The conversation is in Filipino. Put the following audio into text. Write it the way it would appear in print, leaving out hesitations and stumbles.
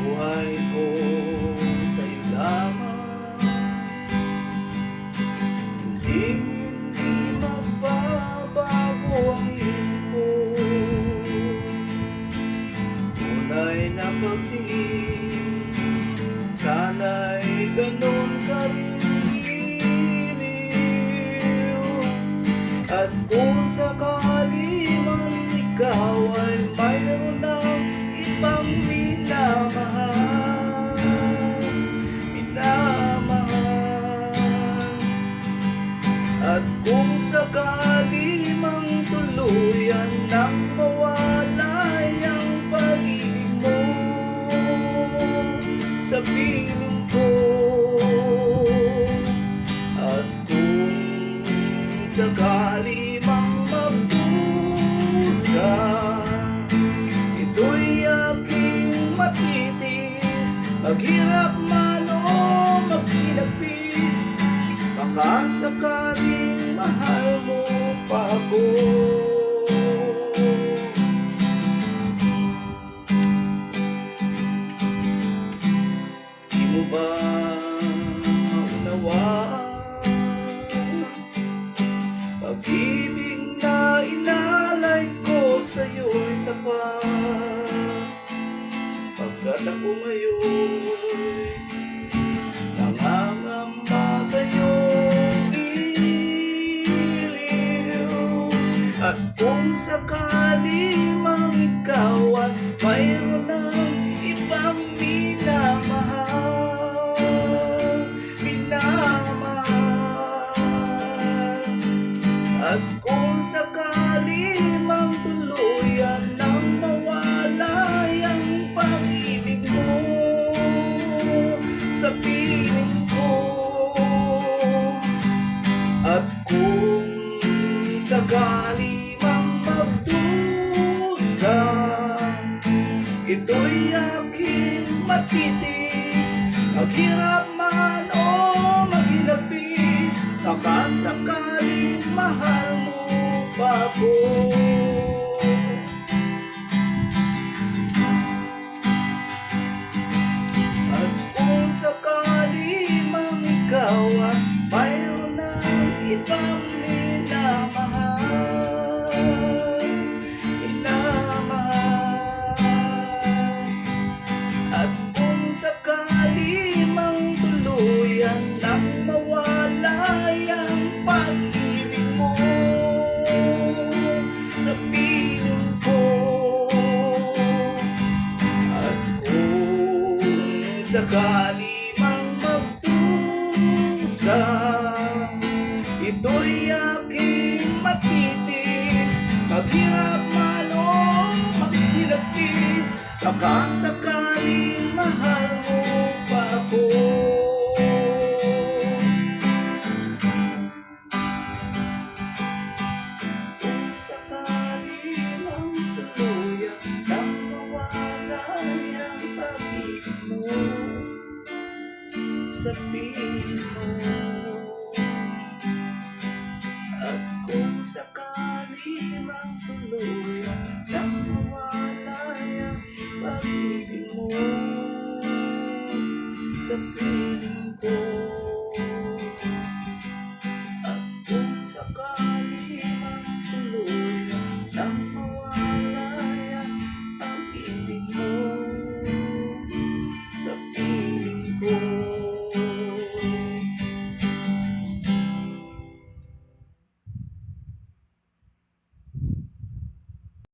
buhay ko sa'yo lamang. Hindi magbabago ang isip ko. Tunay na pagtingin, sana'y ganun ka rin giliw. At kung sakali man ikaw ay mayroon ng ibang minamahal, at kung sakali mang tuluyan nang mawalay ang pag-ibig mo sa piling ko, at kung sakali mang magdusa, ito'y aking matitis, maghirap man o maghinagpis, baka sakaling mahal mo pa ako. Di mo ba maunawaan pag-ibig na inalay ko sa'yo'y tapat, pagkat ako ngayon nangangamba sa'yong iliw. At kung sakali mang ikaw at mayroon ng ibang minamahal, at kung sakali mang tuluyan nang mawalay ang pag-ibig mo sa piling ko, at kung sakali mang magdusa, ito'y aking matitis, maghirap man o maghinagpis, baka sakaling mahal mo pa ako. At kung sakali mang ikaw at mayroon ng ibang minamahal, at kung sakali mang tuluyan nang mawalay ang pag-ibig mo sa piling ko, at kung sakali mang magdusa, ito'y aking matitis, maghirap man o maghilapis, baka sakaling mahal mo pa ako. Kung sakali mang tuluyan nang mawalay ang pag-ibig mo sa piling mo, at kung sakali mang tuluyan nang mawalay ang pag-ibig mo sa piling ko.